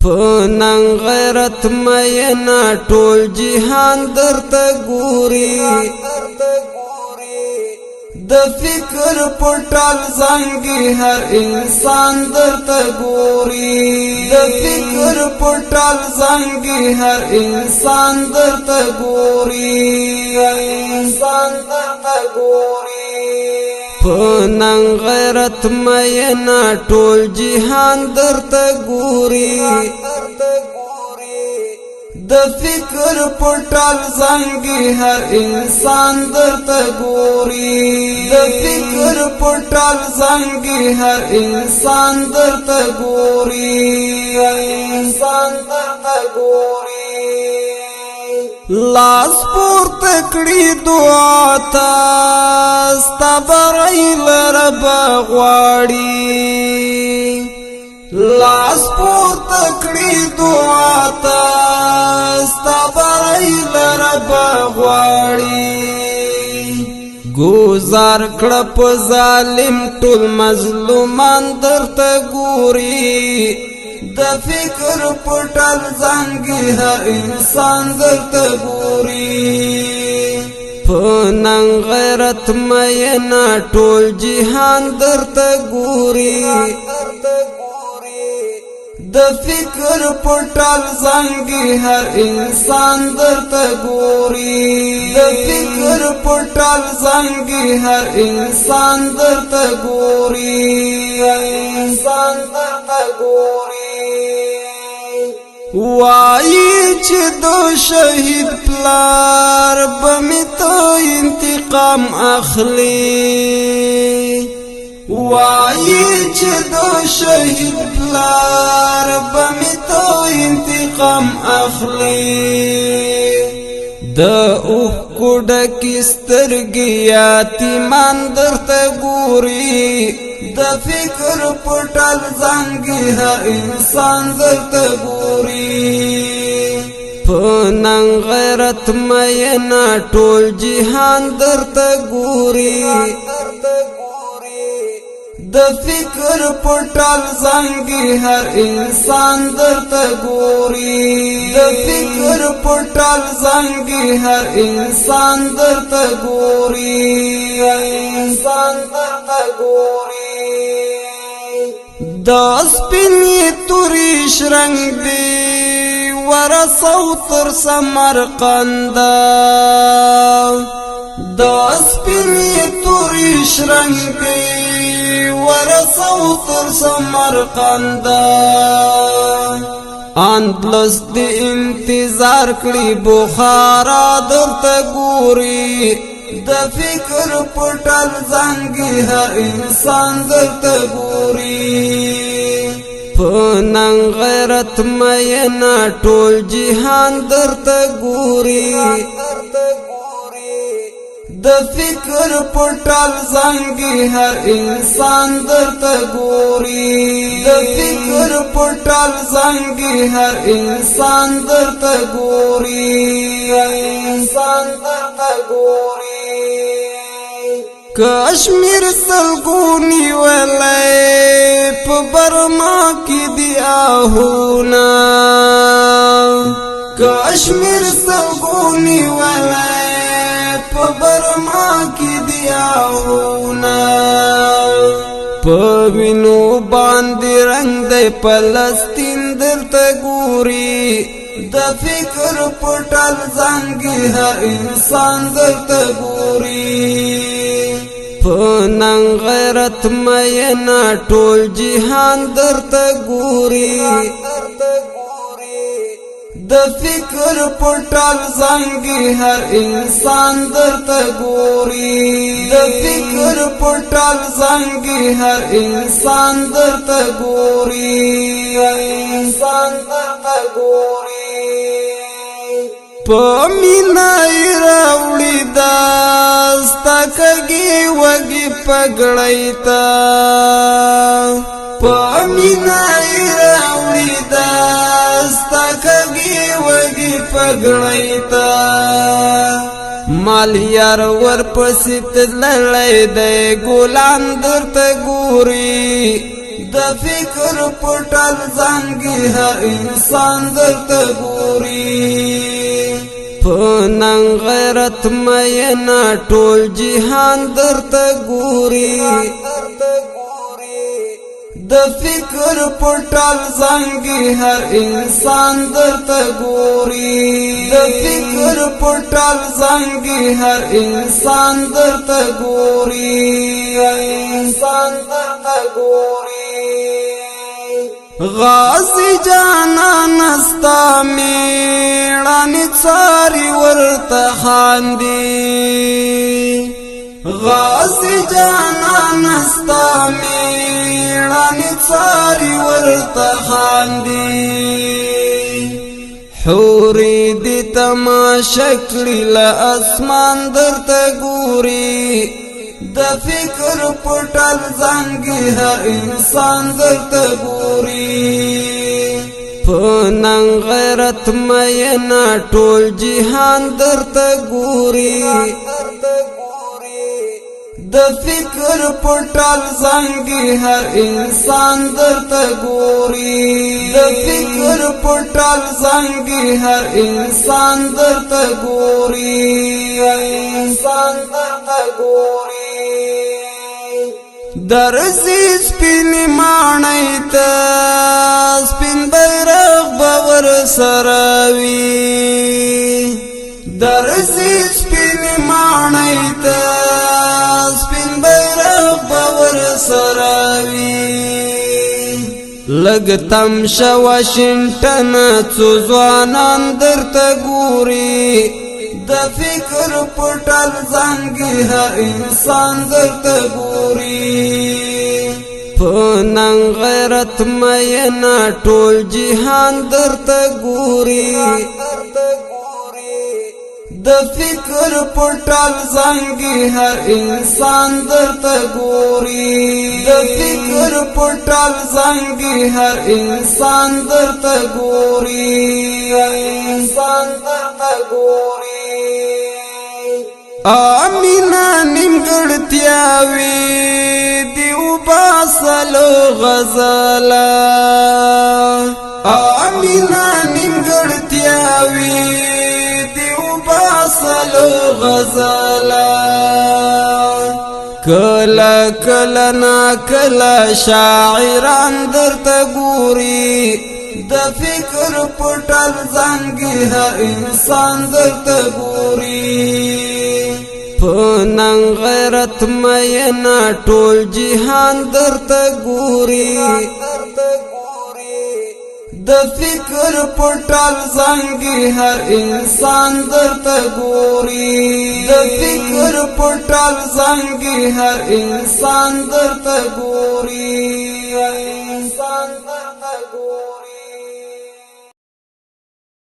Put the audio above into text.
پننګ غیرت مینا ټول جهان درته ګوري د فکر پټال زنګي هر انسان درته ګوري د فکر پټال زنګي هر انسان درته ګوري انسان درته ګوري پننګ غیرت مینا ټول جهان درته ګوري د فکر پټال زنګي هر انسان درته ګوري د فکر پټال زنګي هر انسان درته ګوري انسان درته ګوري لاس پورته کړی دعا ته ستا برای لرب غواړي لاس پورته کړی دعا ته ستا برای لرب غواړي گزار کړه په ظالم ټول مظلومان درته ګوري د فکر پټال زنګي هر انسان درته ګوري پننګ غیرت مینا ټول جهان درته ګوري د فکر پټال زنګي هر انسان درته ګوري د فکر پټال زنګي هر انسان درته ګوري انسان درته ګوري وای چې دو شهید پلار بمی تو انتقام اخلي وای چې دو شهید پلار بمی تو انتقام اخلي د اوه کوډه کې سترګې یتیمان درته ګوري د فکر پټال زنګي هر انسان درته ګوري پننګ غیرت مینا ټول جهان درته ګوري د فکر پټال زنګي هر انسان درته ګوري د فکر پټال زنګي هر انسان درته ګوري انسان درته ګوري د سپینې تورې شرنګ دی ورسو تر سمرقند د سپینې تورې شرنګ دی ورسو تر سمرقند اندلس دی انتظار کړي بخارا درته ګوري د فکر پټال زنګي هر انسان درته ګوري پننګ غیرت مینا ټول جهان درته ګوري د فکر پټال زنګي هر انسان درته ګوري د فکر پټال زنګي هر انسان درته ګوري انسان درته ګوري کشمیر سلګونی ولای په برما کې دی آهونا کشمیر سلګونی ولای په برما کې دی آهونا په وینو باندې رنگ دی فلسطین درته ګوري د فکر پټال زنګي هر انسان درته ګوري پننګ غیرت مینا ټول جهان درته ګوري د فکر پټال زنګي هر انسان درته ګوري د فکر پټال زنګي هر انسان درته ګوري انسان درته ګوري پمینا راوړي داستا کږي وږي پګړی تا پمینا راوړي داستا کږي وږي پګړی تا مال یار ور پسې تللې د ګلان درته ګوري د فکر پټل زنګي هر انسان درته ګوري په نن غیرت مینا ټول جهان درته ګوري د فکر پټل زنګي هر انسان درته ګوري د فکر پټل زنګي هر انسان درته ګوري انسان درته ګوري غازی جانا نستا میړانی څاری ورته خاندي غازی جانا نستا میړانی څاری ورته خاندي حوری دی تماشا کړي له اسمان درته ګوري د فکر پټل زنګي هر انسان درته ګوري په نن غیرت مینا ټول جهان درته ګوري د فکر پټل زنګي هر انسان درته ګوري د فکر پټل زنګي هر انسان درته ګوري انسان درته ګوري درسي سپین مانای ته سپین بیرغ باور سراوي درسي سپین مانای ته سپین بیرغ باور سراوي لګ تم شو واشنگټن څو ځوانان درته ګوري د فکر پټل زنګي هر انسان درته ګوري په نن غیرت مینا ټول جهان درته ګوري د فکر پټل زنګي هر انسان درته ګوري د فکر پټل زنګي هر انسان درته ګوري انسان درته ګوري امینا نیمګړتیاوي دیو باسلو غزالا امینا نیمګړتیاوي باسلو غزالا کلا کلا نا کلا شاعران درته ګوري د فکر پټل زنګي هر انسان درته ګوري په نن غیرت مینا ټول جهان درته ګوري د فکر پټل زنګي هر انسان درته ګوري د فکر پټل زنګي هر انسان درته ګوري انسان درته ګوري